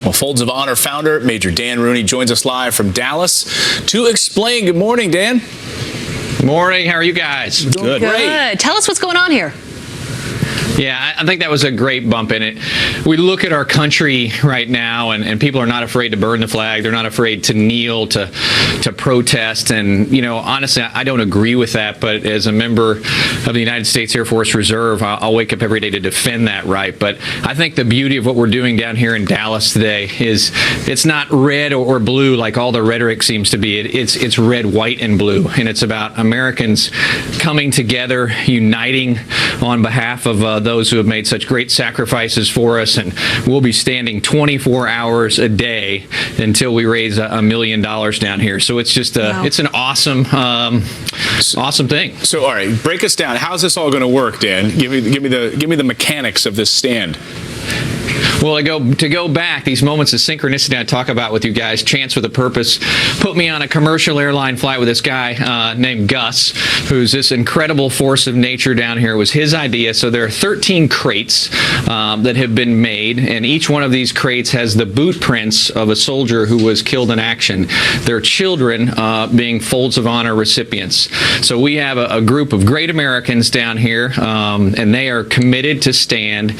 Well, Folds of Honor founder Major Dan Rooney joins us live from Dallas to explain. Good morning, Dan. Morning. How are you guys? Doing great. Tell us what's going on here. Yeah, I think that was a great bump in it. We look at our country right now, and people are not afraid to burn the flag. They're not afraid to kneel, to protest. And, you know, honestly, I don't agree with that. But as a member of the United States Air Force Reserve, I'll wake up every day to defend that right. But I think the beauty of what we're doing down here in Dallas today is it's not red or blue like all the rhetoric seems to be. It's red, white, and blue. And it's about Americans coming together, uniting on behalf of those who have made such great sacrifices for us, and we'll be standing 24 hours a day until we raise $1 million down here. So it's just it's an awesome thing. So, all right, break us down. How's this all going to work, Dan? Give me the mechanics of this stand. Well, to go back, these moments of synchronicity I talk about with you guys, chance with a purpose, put me on a commercial airline flight with this guy named Gus, who's this incredible force of nature down here. It was his idea. So there are 13 crates that have been made, and each one of these crates has the boot prints of a soldier who was killed in action. Their children being Folds of Honor recipients. So we have a group of great Americans down here, and they are committed to stand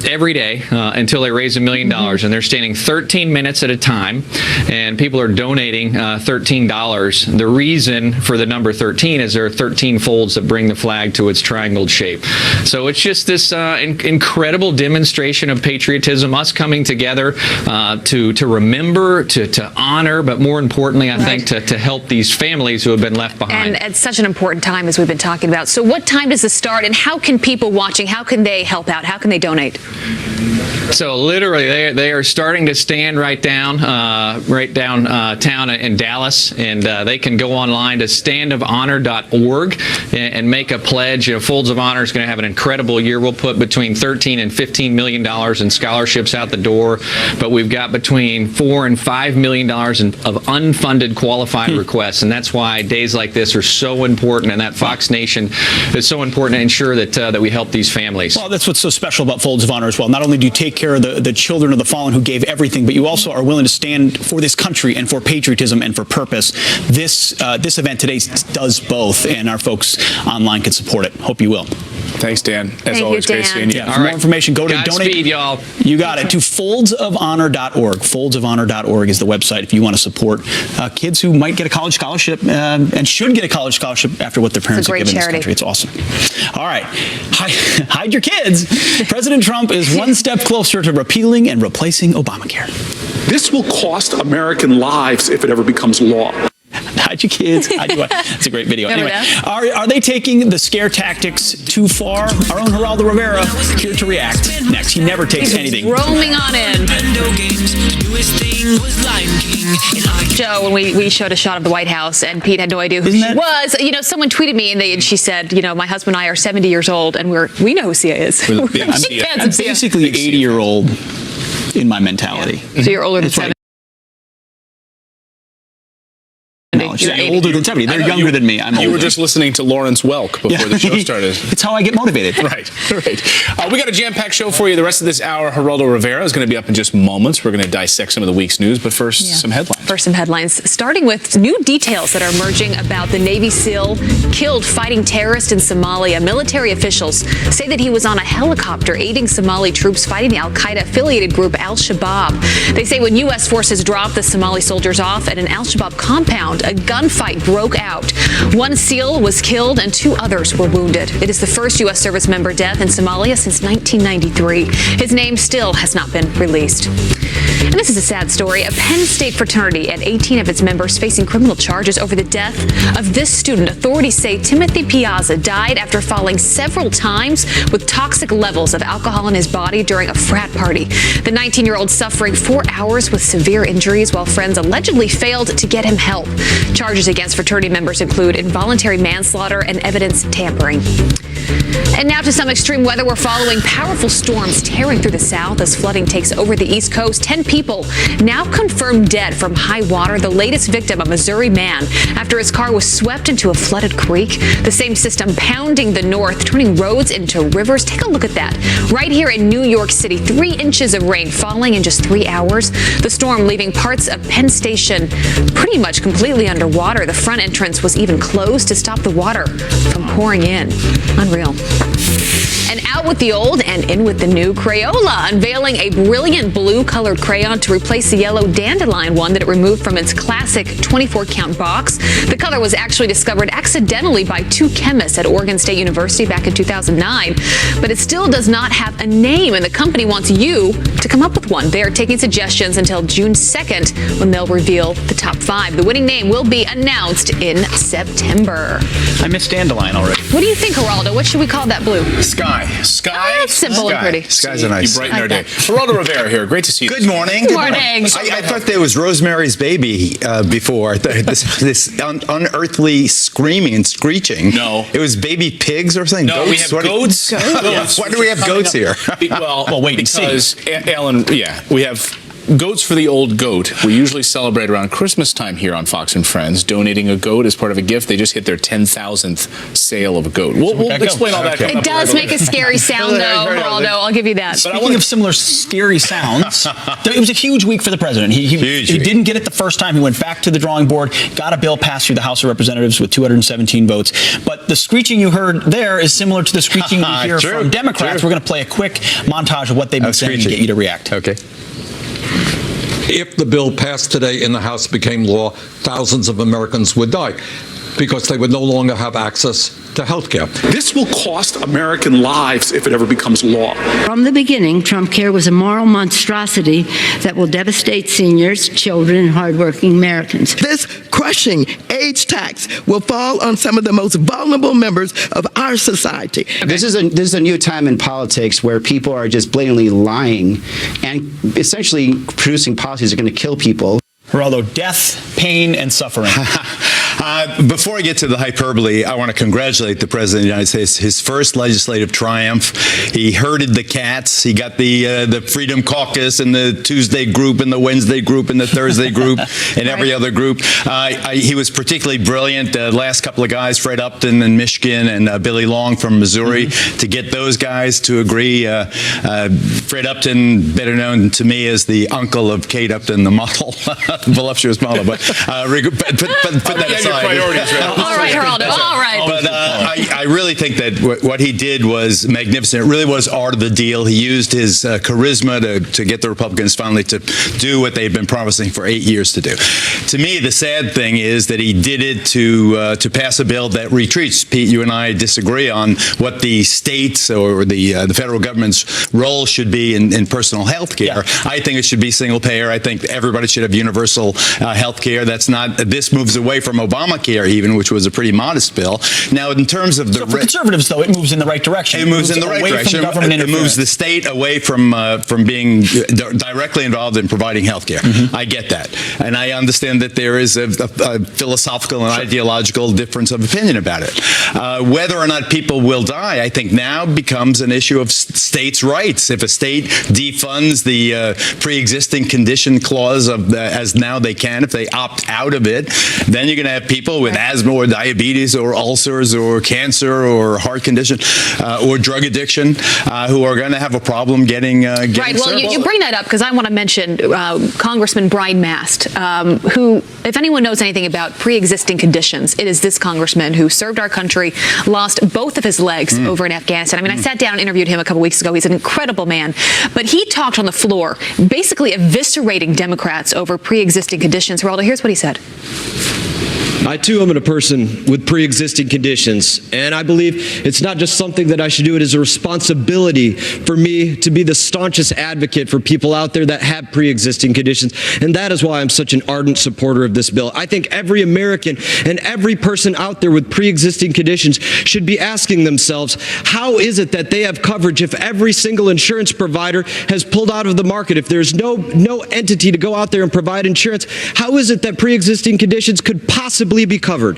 every day until they raise $1 million, and they're standing 13 minutes at a time, and people are donating $13. The reason for the number 13 is there are 13 folds that bring the flag to its triangled shape. So it's just this incredible demonstration of patriotism, us coming together to remember, to honor, but more importantly, I think, to help these families who have been left behind. And at such an important time, as we've been talking about. So what time does this start, and how can people watching, how can they help out? How can they donate? So literally, they are starting to stand right downtown in Dallas, and they can go online to standofhonor.org and make a pledge. You know, Folds of Honor is going to have an incredible year. We'll put between $13 and $15 million in scholarships out the door, but we've got between $4 and $5 million of unfunded qualified requests, and that's why days like this are so important, and that Fox Nation is so important to ensure that we help these families. Well, that's what's so special about Folds of Honor as well. Not only do you take care of the children of the fallen who gave everything, but you also are willing to stand for this country and for patriotism and for purpose. This event today does both, and our folks online can support it. Hope you will. Thanks, Dan. Thank Always, you, great Dan. seeing you. Yeah, for more information, go to Godspeed, y'all. You got it. To foldsofhonor.org. Foldsofhonor.org is the website if you want to support kids who might get a college scholarship and should get a college scholarship after what their parents have given this country. It's awesome. All right. Hide your kids. President Trump is one step closer to repealing and replacing Obamacare. This will cost American lives if it ever becomes law. Hide your kids. That's a great video. Anyway, are they taking the scare tactics too far? Our own Geraldo Rivera here to react next. He never takes anything. Roaming on in. Joe, when we showed a shot of the White House, and Pete had no idea who she was. You know, someone tweeted me, and she said, you know, my husband and I are 70 years old, and we know who Sia is. I'm basically an 80-year-old in my mentality. So you're older than 70. You're older than 70. They're younger than me. I'm older. You were just listening to Lawrence Welk before the show started. It's how I get motivated. Right. We got a jam-packed show for you. The rest of this hour, Geraldo Rivera is going to be up in just moments. We're going to dissect some of the week's news, but first, some headlines. First, some headlines, starting with new details that are emerging about the Navy SEAL killed fighting terrorist in Somalia. Military officials say that he was on a helicopter aiding Somali troops fighting the al-Qaeda-affiliated group Al-Shabaab. They say when U.S. forces dropped the Somali soldiers off at an Al-Shabaab compound, a gunfight broke out. One SEAL was killed and 2 others were wounded. It is the first U.S. service member death in Somalia since 1993. His name still has not been released. And this is a sad story. A Penn State fraternity and 18 of its members facing criminal charges over the death of this student. Authorities say Timothy Piazza died after falling several times with toxic levels of alcohol in his body during a frat party. The 19-year-old suffering 4 hours with severe injuries while friends allegedly failed to get him help. Charges against fraternity members include involuntary manslaughter and evidence tampering. And now to some extreme weather. We're following powerful storms tearing through the south as flooding takes over the East Coast. 10 people now confirmed dead from high water. The latest victim, a Missouri man, after his car was swept into a flooded creek. The same system pounding the north, turning roads into rivers. Take a look at that. Right here in New York City, 3 inches of rain falling in just 3 hours. The storm leaving parts of Penn Station pretty much completely underwater. The front entrance was even closed to stop the water from pouring in. Unreal. And out with the old and in with the new, Crayola unveiling a brilliant blue-colored crayon to replace the yellow dandelion one that it removed from its classic 24-count box. The color was actually discovered accidentally by 2 chemists at Oregon State University back in 2009, but it still does not have a name, and the company wants you to come up with one. They are taking suggestions until June 2nd when they'll reveal the top 5. The winning name will be announced in September. I miss dandelion already. What do you think, Geraldo? What should we call that blue? Sky. Oh, that's simple and pretty. Skies are nice. You brighten our day. Geraldo Rivera here. Great to see you. Good morning. Good morning. I thought there was Rosemary's Baby before. This unearthly screaming and screeching. No. It was baby pigs or something. No, goats? we have What- goats. Goats. Why do we have goats here? Well, wait and see. because Alan, we have Goats for the Old Goat. We usually celebrate around Christmas time here on Fox and Friends, donating a goat as part of a gift. They just hit their 10,000th sale of a goat. We'll explain all that. Okay. coming It up does later. make a scary sound, though, Geraldo. I'll give you that. Speaking of similar scary sounds, it was a huge week for the president. He Huge week. didn't get it the first time. He went back to the drawing board, got a bill passed through the House of Representatives with 217 votes. But the screeching you heard there is similar to the screeching we hear True, from Democrats. true. We're going to play a quick montage of what they've been saying and screeching. get you to react. Okay. If the bill passed today in the House became law, thousands of Americans would die because they would no longer have access to health care. This will cost American lives if it ever becomes law. From the beginning, Trump Care was a moral monstrosity that will devastate seniors, children, and hardworking Americans. This crushing age tax will fall on some of the most vulnerable members of our society. This is a new time in politics where people are just blatantly lying and essentially producing policies that are going to kill people. Geraldo, death, pain, and suffering. Before I get to the hyperbole, I want to congratulate the President of the United States. His first legislative triumph. He herded the cats. He got the Freedom Caucus and the Tuesday group and the Wednesday group and the Thursday group and every other group. He was particularly brilliant. The last couple of guys, Fred Upton in Michigan and Billy Long from Missouri, to get those guys to agree. Fred Upton, better known to me as the uncle of Kate Upton, the model, voluptuous model. But put that aside. Your priorities, right? All right, Geraldo. All right. But I really think that what he did was magnificent. It really was art of the deal. He used his charisma to get the Republicans finally to do what they've been promising for 8 years to do. To me, the sad thing is that he did it to pass a bill that retreats. Pete, you and I disagree on what the states or the federal government's role should be in personal health care. Yeah. I think it should be single payer. I think everybody should have universal health care. That's not. This moves away from Obamacare, even, which was a pretty modest bill. Now, in terms of the So for conservatives, though, it moves in the right direction. it moves in the right away direction. From government It moves interference. the state away from being directly involved in providing health care. I get that. And I understand that there is a philosophical and ideological difference of opinion about it. Whether or not people will die, I think now becomes an issue of states' rights. If a state defunds the pre-existing condition clause as now they can, if they opt out of it, then you're going to have people with asthma or diabetes or ulcers or cancer or heart condition or drug addiction who are going to have a problem getting Right. Well, service. you bring that up because I want to mention Congressman Brian Mast, who, if anyone knows anything about pre-existing conditions, it is this congressman who served our country, lost both of his legs over in Afghanistan. I mean, I sat down and interviewed him a couple weeks ago. He's an incredible man. But he talked on the floor, basically eviscerating Democrats over pre-existing conditions. Geraldo, here's what he said. I, too, am a person with pre-existing conditions, and I believe it's not just something that I should do. It is a responsibility for me to be the staunchest advocate for people out there that have pre-existing conditions, and that is why I'm such an ardent supporter of this bill. I think every American and every person out there with pre-existing conditions should be asking themselves, how is it that they have coverage if every single insurance provider has pulled out of the market? If there's no entity to go out there and provide insurance, how is it that pre-existing conditions could possibly be covered?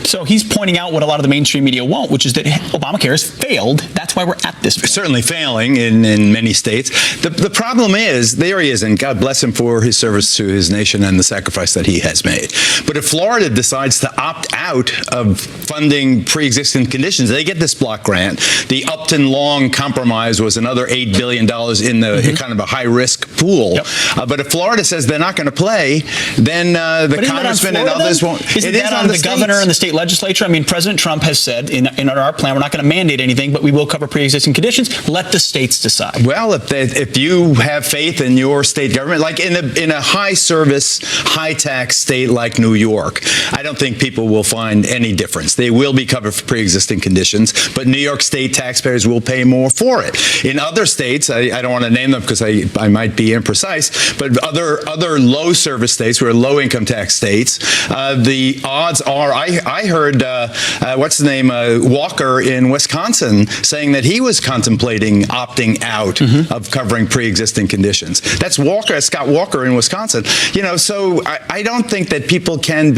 So he's pointing out what a lot of the mainstream media won't, which is that Obamacare has failed. That's why we're at this point. Certainly failing in many states. The problem is, there he is, and God bless him for his service to his nation and the sacrifice that he has made. But if Florida decides to opt out of funding pre-existing conditions, they get this block grant. The Upton Long compromise was another $8 billion in the kind of a high-risk pool. Yep. But if Florida says they're not going to play, then the congressmen and others won't. Isn't that on the governor and the state legislature? I mean, President Trump has said in our plan, we're not going to mandate anything, but we will cover pre-existing conditions. Let the states decide. Well, if you have faith in your state government, like in a high-service, high-tax state like New York, I don't think people will find any difference. They will be covered for pre-existing conditions, but New York State taxpayers will pay more for it. In other states, I don't want to name them because I might be imprecise, but other low-service states, who are low-income tax states, the odds are, I heard, what's his name, Walker in Wisconsin, saying that he was contemplating opting out of covering pre-existing conditions. That's Scott Walker in Wisconsin. So I don't think that people can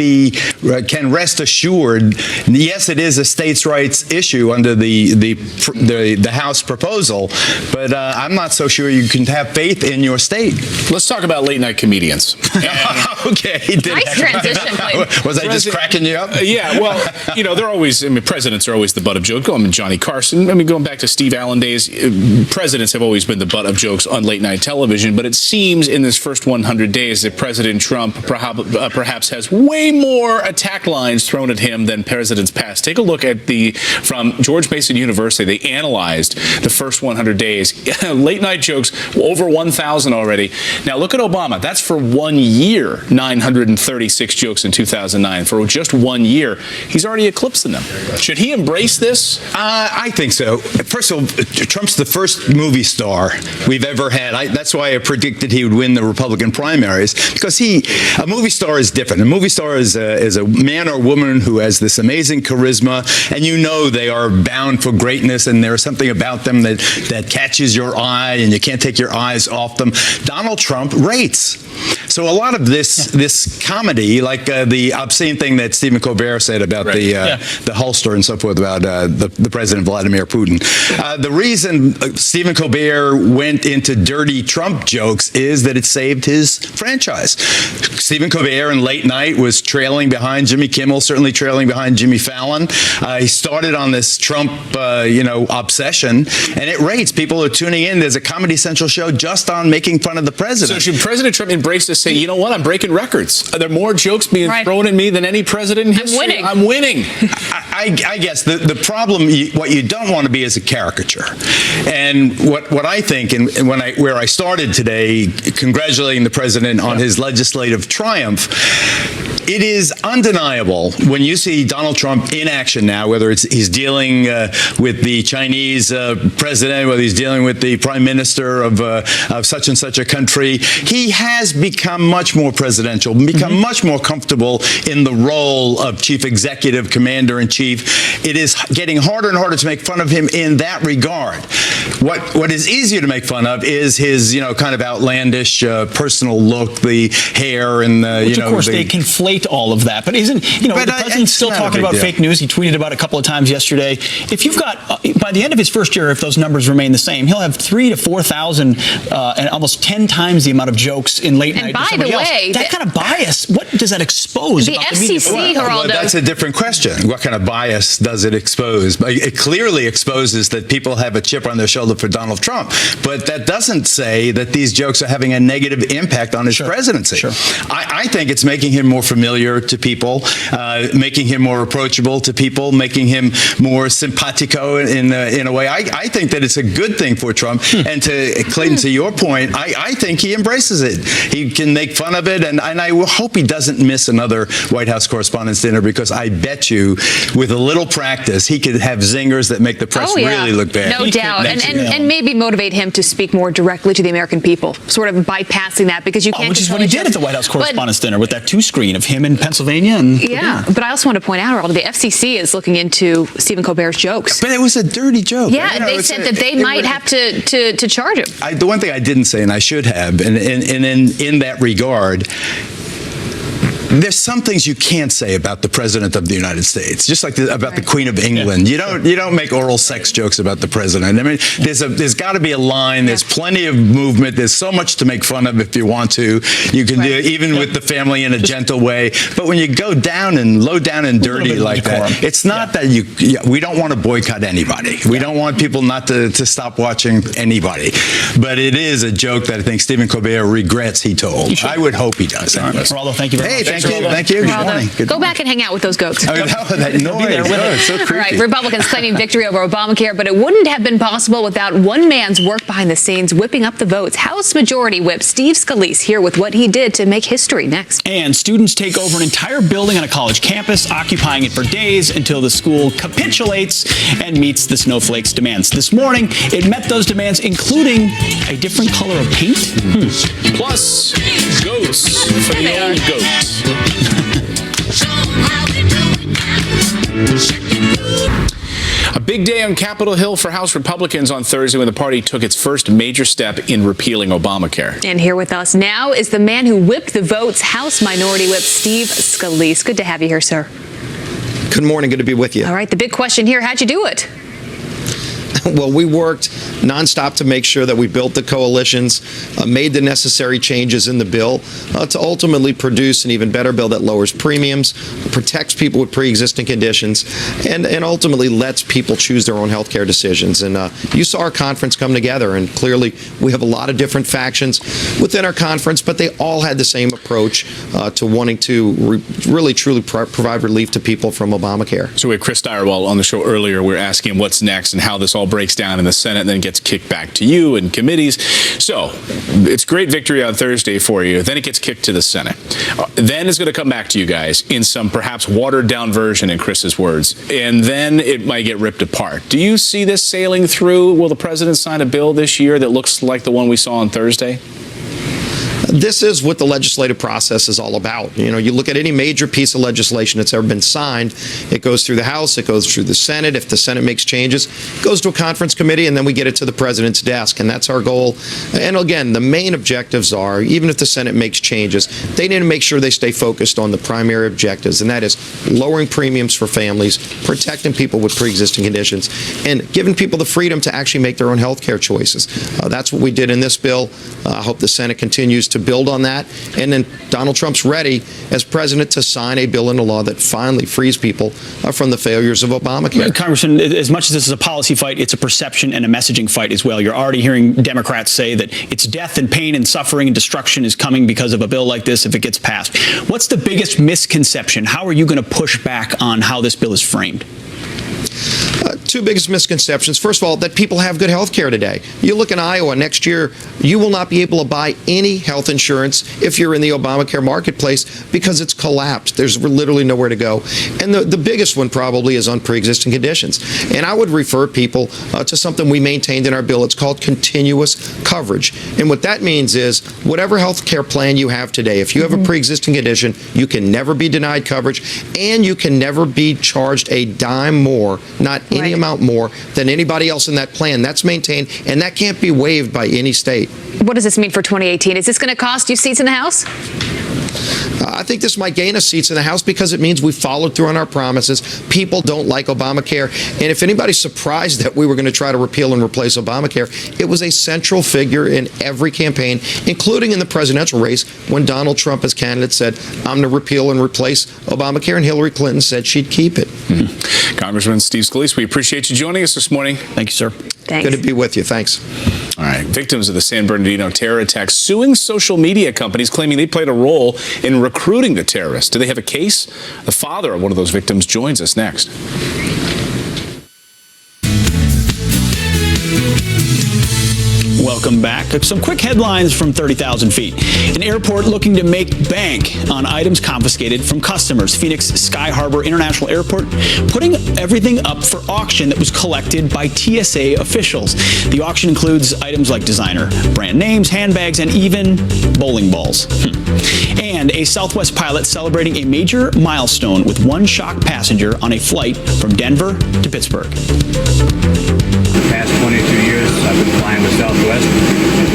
rest assured. Yes, it is a states' rights issue under the House proposal, but I'm not so sure you can have faith in your state. Let's talk about late night comedians. Okay. Nice transition, please. Was I just cracking you up? Yeah, well, they're always, presidents are always the butt of jokes. Johnny Carson, going back to Steve Allen days, presidents have always been the butt of jokes on late night television, but it seems in this first 100 days that President Trump perhaps has way more attack lines thrown at him than presidents past. Take a look at from George Mason University. They analyzed the first 100 days. Late night jokes, over 1,000 already. Now look at Obama. That's for 1 year, 936 jokes in 2009. For just 1 year, he's already eclipsing them. Should he embrace this? I think so. First of all, Trump's the first movie star we've ever had. That's why I predicted he would win the Republican primaries, because a movie star is different. A movie star is a man or woman who has this amazing charisma, and they are bound for greatness, and there's something about them that catches your eye, and you can't take your eyes off them. Donald Trump rates. So a lot of this comedy, like the obscene thing that Stephen Colbert said about the holster and so forth about the President Vladimir Putin. The reason Stephen Colbert went into dirty Trump jokes is that it saved his franchise. Stephen Colbert in late night was trailing behind Jimmy Kimmel, certainly trailing behind Jimmy Fallon. He started on this Trump, obsession, and it rates. People are tuning in. There's a Comedy Central show just on making fun of the president. So should President Trump embrace to say, you know what, I'm breaking records. Are there more jokes being thrown at me than any president in history? I'm winning. I guess the problem, what you don't want to be is a caricature. And what I think, and where I started today, congratulating the president on his legislative triumph, it is undeniable when you see Donald Trump in action now, whether he's dealing with the Chinese president, whether he's dealing with the prime minister of such and such a country, he has become much more presidential, become much more comfortable in the role of chief executive, commander-in-chief. It is getting harder and harder to make fun of him in that regard. What is easier to make fun of is his, kind of outlandish personal look, the hair and the, Which, of course, they conflate all of that. But isn't, the president's still talking about fake news. He tweeted about it a couple of times yesterday. If you've got, by the end of his first year, if those numbers remain the same, he'll have 3,000 to 4,000 and almost 10 times the amount of jokes in late night. And by the way, that kind of bias, what does that expose? The FCC, Geraldo. That's a different question. What kind of bias does it expose? It clearly exposes that people have a chip on their shoulder for Donald Trump. But that doesn't say that these jokes are having a negative impact on his presidency. I think it's making him more familiar to people, making him more approachable to people, making him more simpatico in a way. I think that it's a good thing for Trump. And to Clayton, to your point, I think he embraces it. He can make fun of it, and I hope he doesn't miss another White House Correspondents' Dinner, because I bet you, with a little practice, he could have zingers that make the press really look bad. No doubt. And maybe motivate him to speak more directly to the American people, sort of bypassing that, because you can't. Which is what he did at the White House Correspondents' Dinner with that 2-screen of him in Pennsylvania. And but I also want to point out, Geraldo, the FCC is looking into Stephen Colbert's jokes. But it was a dirty joke. Yeah, they said that they might have to charge him. The one thing I didn't say, and I should have, and in that regard, there's some things you can't say about the President of the United States, just like about the Queen of England. You don't make oral sex jokes about the President. I mean, there's got to be a line. There's plenty of movement. There's so much to make fun of if you want to. You can do it even with the family in a gentle way. But when you go down and low down and dirty like that, it's not that we don't want to boycott anybody. We don't want people not to stop watching anybody. But it is a joke that I think Stephen Colbert regrets he told. I would hope he does. Geraldo, thank you very much. Hey, thank you. Good morning. Go back and hang out with those goats. That noise. So creepy. All right, Republicans claiming victory over Obamacare, but it wouldn't have been possible without one man's work behind the scenes whipping up the votes. House Majority Whip Steve Scalise here with what he did to make history next. And students take over an entire building on a college campus, occupying it for days until the school capitulates and meets the snowflakes' demands. This morning, it met those demands, including a different color of paint. Plus, goats for the old goats. A big day on Capitol Hill for House Republicans on Thursday when the party took its first major step in repealing Obamacare. And here with us now is the man who whipped the votes, House Minority Whip Steve Scalise. Good to have you here, sir. Good morning. Good to be with you. All right. The big question here, how'd you do it? Well, we worked nonstop to make sure that we built the coalitions, made the necessary changes in the bill to ultimately produce an even better bill that lowers premiums, protects people with pre-existing conditions, and ultimately lets people choose their own health care decisions. And you saw our conference come together, and clearly we have a lot of different factions within our conference, but they all had the same approach to wanting to really, truly provide relief to people from Obamacare. So we had Chris Direwall on the show earlier. We were asking him what's next and how this all breaks down in the Senate and then gets kicked back to you and committees. So it's great victory on Thursday for you. Then it gets kicked to the Senate. Then it's going to come back to you guys in some perhaps watered down version, in Chris's words. And then it might get ripped apart. Do you see this sailing through? Will the president sign a bill this year that looks like the one we saw on Thursday? This is what the legislative process is all about. You know, you look at any major piece of legislation that's ever been signed, it goes through the House, it goes through the Senate. If the Senate makes changes, it goes to a conference committee, and then we get it to the president's desk. And that's our goal. And again, the main objectives are, even if the Senate makes changes, they need to make sure they stay focused on the primary objectives, and that is lowering premiums for families, protecting people with pre-existing conditions, and giving people the freedom to actually make their own health care choices. That's what we did in this bill. I hope the Senate continues to build on that. And then Donald Trump's ready as president to sign a bill into law that finally frees people from the failures of Obamacare. Congressman, as much as this is a policy fight, it's a perception and a messaging fight as well. You're already hearing Democrats say that it's death and pain and suffering and destruction is coming because of a bill like this if it gets passed. What's the biggest misconception? How are you going to push back on how this bill is framed? Two biggest misconceptions. First of all, that people have good health care today. You look in Iowa next year, you will not be able to buy any health insurance if you're in the Obamacare marketplace because it's collapsed. There's literally nowhere to go. And the biggest one probably is on pre-existing conditions. And I would refer people to something we maintained in our bill. It's called continuous coverage. And what that means is whatever health care plan you have today, if you have a pre-existing condition, you can never be denied coverage and you can never be charged a dime more, not any amount more than anybody else in that plan. That's maintained, and that can't be waived by any state. What does this mean for 2018? Is this going to cost you seats in the House? I think this might gain us seats in the House because it means we followed through on our promises. People don't like Obamacare. And if anybody's surprised that we were going to try to repeal and replace Obamacare, it was a central figure in every campaign, including in the presidential race when Donald Trump as candidate said, I'm going to repeal and replace Obamacare, and Hillary Clinton said she'd keep it. Congressman Steve Scalise, we appreciate you joining us this morning. Thank you, sir. Thanks. Good to be with you. Thanks. All right. Victims of the San Bernardino terror attack suing social media companies claiming they played a role in recruiting the terrorists. Do they have a case? The father of one of those victims joins us next. Welcome back. Some quick headlines from 30,000 feet. An airport looking to make bank on items confiscated from customers. Phoenix Sky Harbor International Airport putting everything up for auction that was collected by TSA officials. The auction includes items like designer brand names, handbags, and even bowling balls. And a Southwest pilot celebrating a major milestone with one shocked passenger on a flight from Denver to Pittsburgh. The past 22 years I've been flying with Southwest.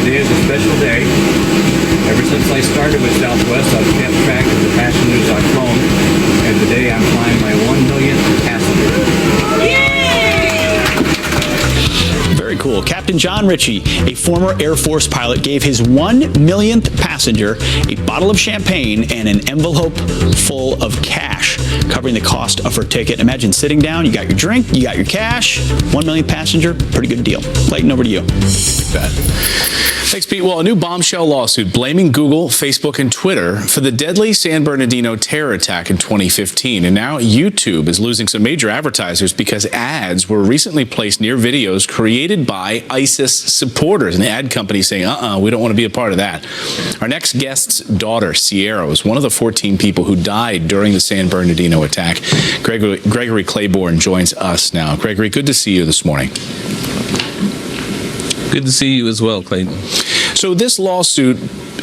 Today is a special day. Ever since I started with Southwest, I've kept track of the passengers I've flown, and today I'm flying my 1 millionth passenger. Very cool. Captain John Ritchie, a former Air Force pilot, gave his 1 millionth passenger a bottle of champagne and an envelope full of cash, covering the cost of her ticket. Imagine sitting down, you got your drink, you got your cash, 1 millionth passenger, pretty good deal. Clayton, over to you. Thanks, Pete. Well, a new bombshell lawsuit blaming Google, Facebook, and Twitter for the deadly San Bernardino terror attack in 2015. And now YouTube is losing some major advertisers because ads were recently placed near videos created by ISIS supporters. And the ad company saying, we don't want to be a part of that. Our next guest's daughter, Sierra, was one of the 14 people who died during the San Bernardino attack. Gregory Claiborne joins us now. Gregory, good to see you this morning. Good to see you as well, Clayton. So this lawsuit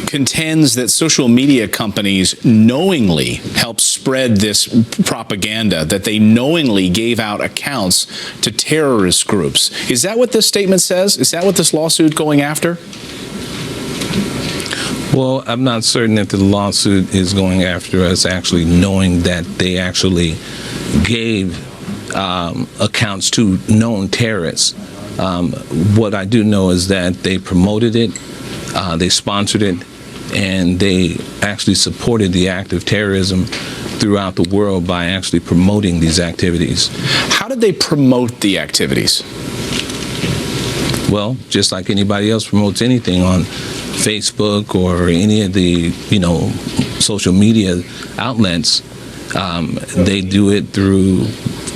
contends that social media companies knowingly helped spread this propaganda, that they knowingly gave out accounts to terrorist groups. Is that what this statement says? Is that what this lawsuit going after? Well, I'm not certain that the lawsuit is going after us actually knowing that they actually gave accounts to known terrorists. What I do know is that they promoted it, they sponsored it, and they actually supported the act of terrorism throughout the world by actually promoting these activities. How did they promote the activities? Well, just like anybody else promotes anything on Facebook or any of the, social media outlets, they do it through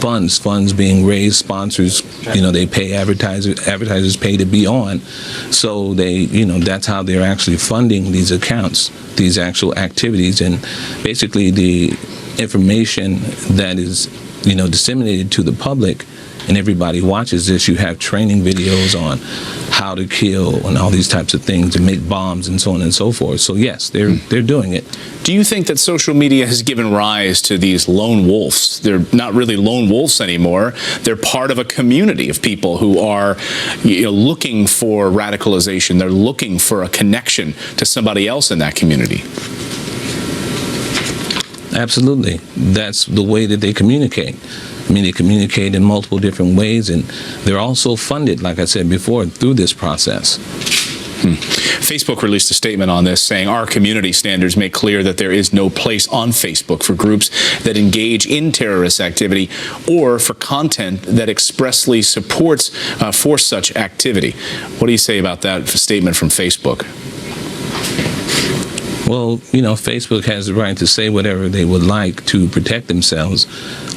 funds being raised, sponsors, they pay advertisers pay to be on. So they, that's how they're actually funding these accounts, these actual activities. And basically the information that is, disseminated to the public and everybody watches this, you have training videos on how to kill and all these types of things, to make bombs and so on and so forth. So yes, they're doing it. Do you think that social media has given rise to these lone wolves? They're not really lone wolves anymore. They're part of a community of people who are looking for radicalization. They're looking for a connection to somebody else in that community. Absolutely. That's the way that they communicate. They communicate in multiple different ways, and they're also funded, like I said before, through this process. Facebook released a statement on this saying our community standards make clear that there is no place on Facebook for groups that engage in terrorist activity or for content that expressly supports for such activity. What do you say about that statement from Facebook? Well, Facebook has the right to say whatever they would like to protect themselves.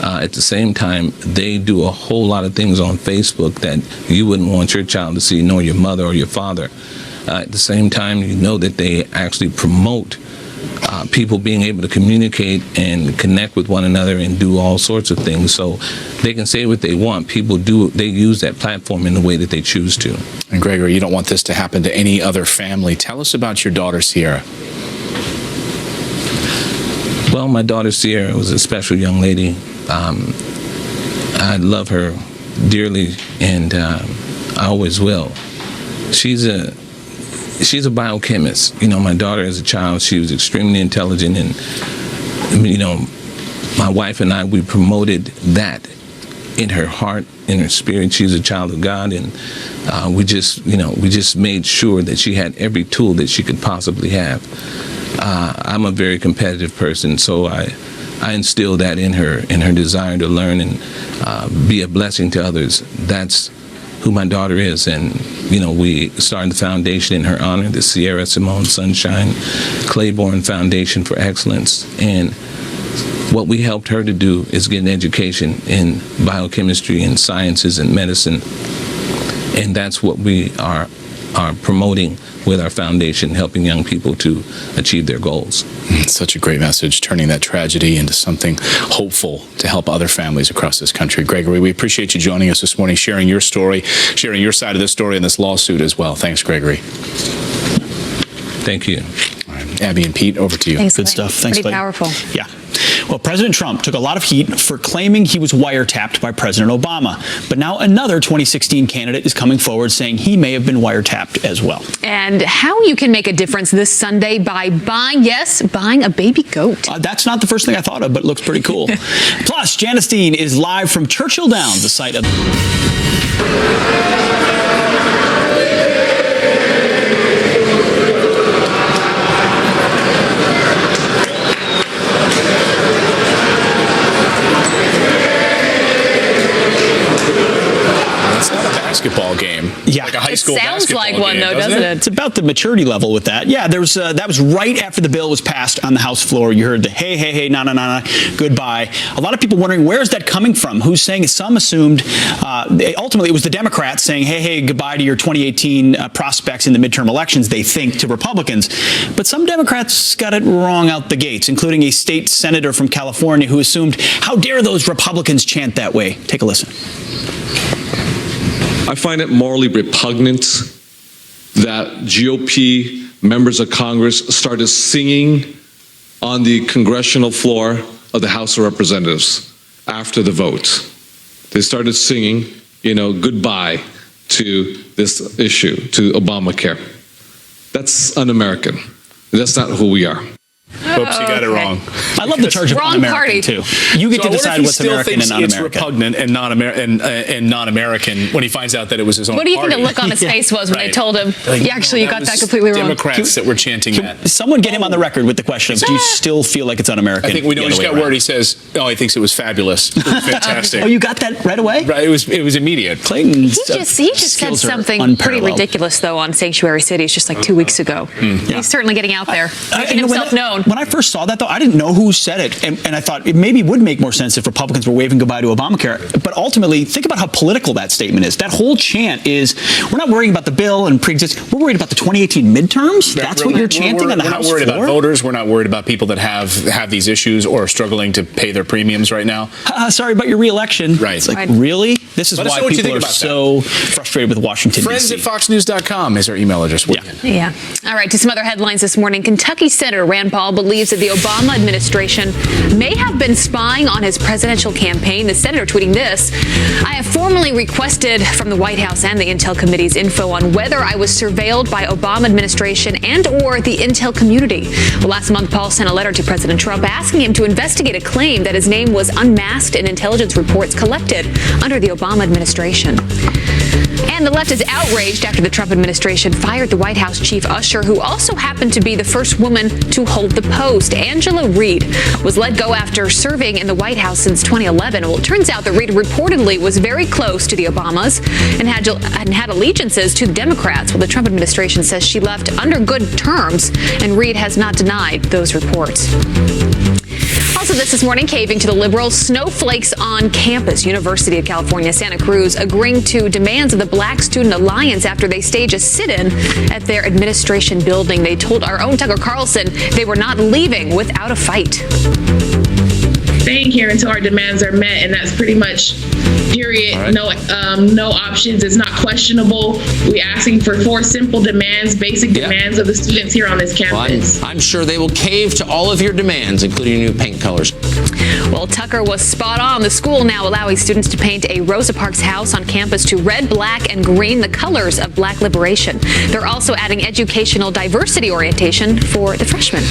At the same time, they do a whole lot of things on Facebook that you wouldn't want your child to see, nor your mother or your father. At the same time, that they actually promote people being able to communicate and connect with one another and do all sorts of things. So they can say what they want. People they use that platform in the way that they choose to. And Gregory, you don't want this to happen to any other family. Tell us about your daughter, Sierra. Well, my daughter Sierra was a special young lady. I love her dearly, and I always will. She's a biochemist. My daughter as a child, she was extremely intelligent, and my wife and I, we promoted that in her heart, in her spirit. She's a child of God, and we just made sure that she had every tool that she could possibly have. I'm a very competitive person, so I instill that in her desire to learn and be a blessing to others. That's who my daughter is, and we started the foundation in her honor, the Sierra Simone Sunshine Claiborne Foundation for Excellence. And what we helped her to do is get an education in biochemistry and sciences and medicine, and that's what we are promoting with our foundation, helping young people to achieve their goals. Such a great message, turning that tragedy into something hopeful to help other families across this country. Gregory, we appreciate you joining us this morning, sharing your story, sharing your side of this story in this lawsuit as well. Thanks, Gregory. Thank you. All right. Abby and Pete, over to you. Thanks, Good stuff. Thanks, Pretty Clay. powerful. Yeah. Well, President Trump took a lot of heat for claiming he was wiretapped by President Obama. But now another 2016 candidate is coming forward saying he may have been wiretapped as well. And how you can make a difference this Sunday by buying a baby goat. That's not the first thing I thought of, but it looks pretty cool. Plus, Janice Dean is live from Churchill Downs, the site of... It's not a basketball game. Yeah. Like a high school sounds basketball like one, game, though, doesn't it? It's about the maturity level with that. Yeah, that was right after the bill was passed on the House floor. You heard the hey, nah, goodbye. A lot of people wondering, where is that coming from? Who's saying it? Some assumed, ultimately, it was the Democrats saying, hey, goodbye to your 2018 prospects in the midterm elections, they think, to Republicans. But some Democrats got it wrong out the gates, including a state senator from California who assumed, how dare those Republicans chant that way? Take a listen. I find it morally repugnant that GOP members of Congress started singing on the congressional floor of the House of Representatives after the vote. They started singing, goodbye to this issue, to Obamacare. That's un-American. That's not who we are. Oops, you got it wrong. I love the charge of Wrong un-American, party. too. You get to decide what's American and It's non-American. repugnant and non-American when he finds out that it was his own What do you party. think the look on his face was when they Right. told him, actually, you got that was completely wrong? Democrats that were chanting that. Someone get him on the record with the question of, do you still feel like it's un-American? I think we know. The He just other got way word. around? He says, "Oh, he thinks it was fabulous, it was fantastic." Oh, you got that right away? Right. It was immediate. Clayton's He just said skills are something pretty unparalleled. ridiculous, though, on Sanctuary Cities just like 2 weeks ago. He's certainly getting out there, making himself known. When I first saw that, though, I didn't know who said it, and I thought it maybe would make more sense if Republicans were waving goodbye to Obamacare. But ultimately, think about how political that statement is. That whole chant is, we're not worrying about the bill and pre-existing, we're worried about the 2018 midterms? That's what you're chanting on the House floor? We're not worried floor? about voters. We're not worried about people that have these issues or are struggling to pay their premiums right now. Sorry about your reelection. Right. It's like, really? This is Let us why know what you people think are about so frustrated with Washington, Friends D.C. at foxnews.com is our email address. Yeah. All right, to some other headlines this morning. Kentucky Senator Rand Paul believes that the Obama administration may have been spying on his presidential campaign. The senator tweeting this: I have formally requested from the White House and the Intel Committee's info on whether I was surveilled by Obama administration and or the Intel community. Well, last month, Paul sent a letter to President Trump asking him to investigate a claim that his name was unmasked in intelligence reports collected under the Obama administration. And the left is outraged after the Trump administration fired the White House chief usher, who also happened to be the first woman to hold the post. Angela Reed was let go after serving in the White House since 2011. Well, it turns out that Reed reportedly was very close to the Obamas and had allegiances to the Democrats. Well, the Trump administration says she left under good terms, and Reed has not denied those reports. Also this morning, caving to the liberals, snowflakes on campus. University of California, Santa Cruz agreeing to demands of the Black Student Alliance after they stage a sit-in at their administration building. They told our own Tucker Carlson they were not leaving without a fight. Staying here until our demands are met, and that's pretty much period. Right. No options. It's not questionable. We asking for 4 simple demands, basic demands of the students here on this campus. Well, I'm sure they will cave to all of your demands, including new paint colors. Well, Tucker was spot on. The school now allowing students to paint a Rosa Parks house on campus to red, black, and green, the colors of Black liberation. They're also adding educational diversity orientation for the freshmen.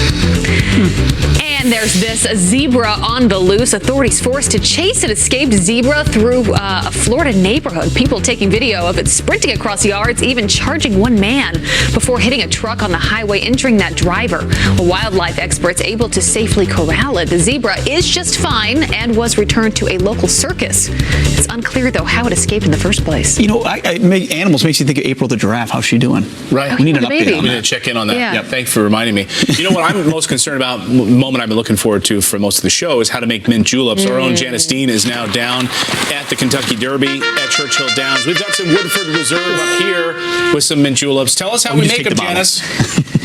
And there's this: a zebra on the loose. Authorities forced to chase an escaped zebra through a Florida neighborhood. People taking video of it sprinting across yards, even charging one man before hitting a truck on the highway, injuring that driver. Well, wildlife experts able to safely corral it. The zebra is just fine and was returned to a local circus. It's unclear, though, how it escaped in the first place. You know, animals makes you think of April the giraffe. How's she doing? Right. We need an update on We that. need to check in on that. Yeah. Thanks for reminding me. You know what I'm most concerned about, the moment I've been looking forward to for most of the show, is how to make mint juleps. Our own Janice Dean is now down at the Kentucky Derby at Churchill Downs. We've got some Woodford Reserve up here with some mint juleps. Tell us how we make them, Janice.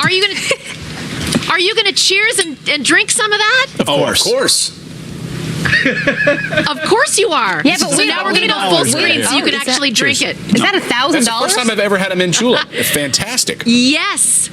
Are you gonna cheers and drink some of that? Of course. Of course you are. Yeah, but so now we're gonna go full screen so you can actually drink it. Is that $1,000? That's the first time I've ever had a mint julep. It's fantastic. Yes.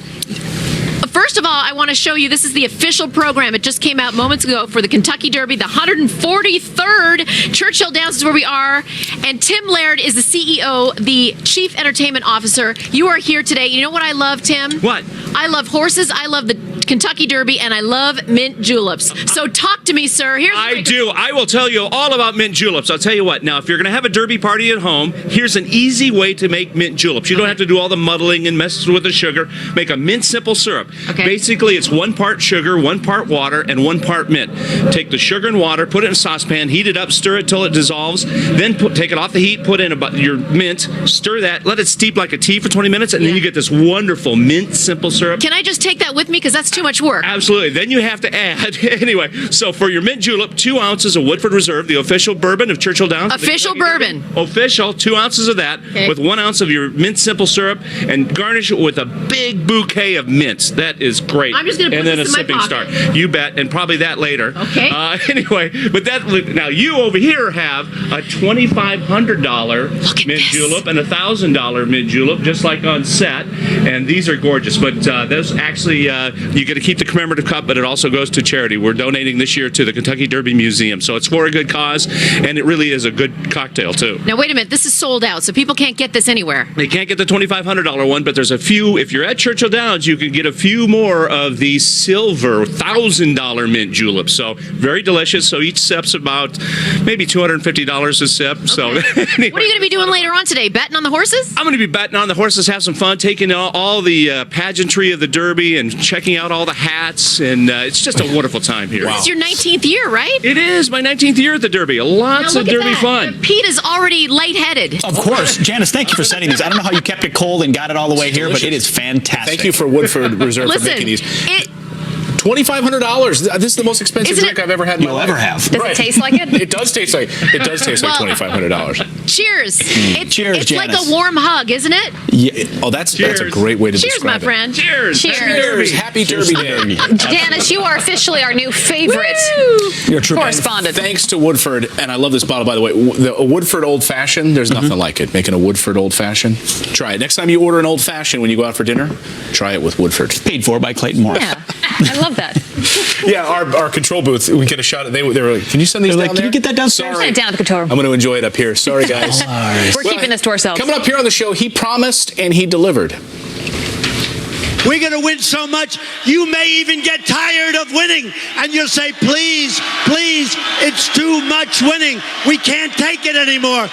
first of all, I want to show you, this is the official program. It just came out moments ago for the Kentucky Derby, the 143rd. Churchill Downs is where we are. And Tim Laird is the CEO, the Chief Entertainment Officer. You are here today. You know what I love, Tim? What? I love horses. I love the Kentucky Derby, and I love mint juleps. So talk to me, sir. I do. I will tell you all about mint juleps. I'll tell you what. Now, if you're going to have a derby party at home, here's an easy way to make mint juleps. You don't have to do all the muddling and mess with the sugar. Make a mint simple syrup. Okay. Basically, it's 1 part sugar, 1 part water, and 1 part mint. Take the sugar and water, put it in a saucepan, heat it up, stir it till it dissolves. Then take it off the heat, put in your mint, stir that, let it steep like a tea for 20 minutes, and then you get this wonderful mint simple syrup. Can I just take that with me? Because that's too much work. Absolutely. Then you have to add, anyway, so for your mint julep, 2 ounces of Woodford Reserve, the official bourbon of Churchill Downs. Official bourbon. Official, 2 ounces of that, with 1 ounce of your mint simple syrup, and garnish it with a big bouquet of mints. That is great. I'm just going to put and then this a in my sipping pocket. star. You bet, and probably that later. Okay. Anyway, but that now you over here have a $2,500 mint julep and a $1,000 mint julep, just like on set, and these are gorgeous. But those actually, you get to keep the commemorative cup, but it also goes to charity. We're donating this year to the Kentucky Derby Museum, so it's for a good cause, and it really is a good cocktail too. Now, wait a minute. This is sold out, so people can't get this anywhere. They can't get the $2,500 one, but there's a few. If you're at Churchill Downs, you can get a few more of the silver $1,000 mint juleps. So very delicious. So each sip's about maybe $250 a sip. So anyway. What are you going to be doing later on today? Betting on the horses? I'm going to be betting on the horses, have some fun, taking all the pageantry of the Derby and checking out all the hats, and it's just a wonderful time here. This is your 19th year, right? It is my 19th year at the Derby. Lots Now of look at Derby that. fun. Pete is already lightheaded. Of course. Janice, thank you for setting these. I don't know how you kept it cold and got it all the way here, but it is fantastic. Thank you for Woodford Reserve for Listen, making these. $2,500. This is the most expensive Isn't drink it- I've ever had in my You'll life. ever have. Does it taste like it? It does taste like $2,500. Cheers. Cheers, It's like Janice. a warm hug, isn't it? Yeah. Oh, that's a great way to Cheers, describe my friend. Cheers. Cheers. Happy Derby Day. Janice, you are officially our new favorite You're a true correspondent. Thanks to Woodford, and I love this bottle, by the way. A Woodford Old Fashioned, there's nothing like it. Making a Woodford Old Fashioned. Try it. Next time you order an Old Fashioned when you go out for dinner, try it with Woodford. Paid for by Clayton Morris. Yeah, I love that. Yeah, our control booth, we get a shot. They were like, can you send these They're down like, can there? you get that downstairs? Send it down at the control room. I'm going to enjoy it up here. Sorry, guys. We're keeping this to ourselves. Coming up here on the show, he promised and he delivered. We're going to win so much, you may even get tired of winning. And you'll say, please, please, it's too much winning. We can't take it anymore.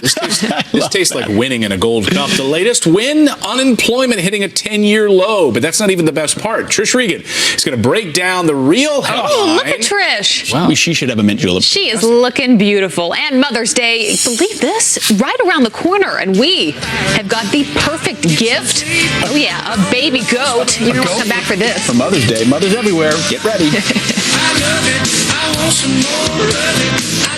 This tastes like winning in a gold cup. The latest win, unemployment hitting a 10-year low. But that's not even the best part. Trish Regan is going to break down the real headline. Oh, look at Trish. Wow. She should have a mint julep. She is looking beautiful. And Mother's Day, believe this, right around the corner. And we have got the perfect gift. Oh, yeah, a baby goat. You're going to come back for this. For Mother's Day. Mothers everywhere. Get ready. I love it. I want some more of it.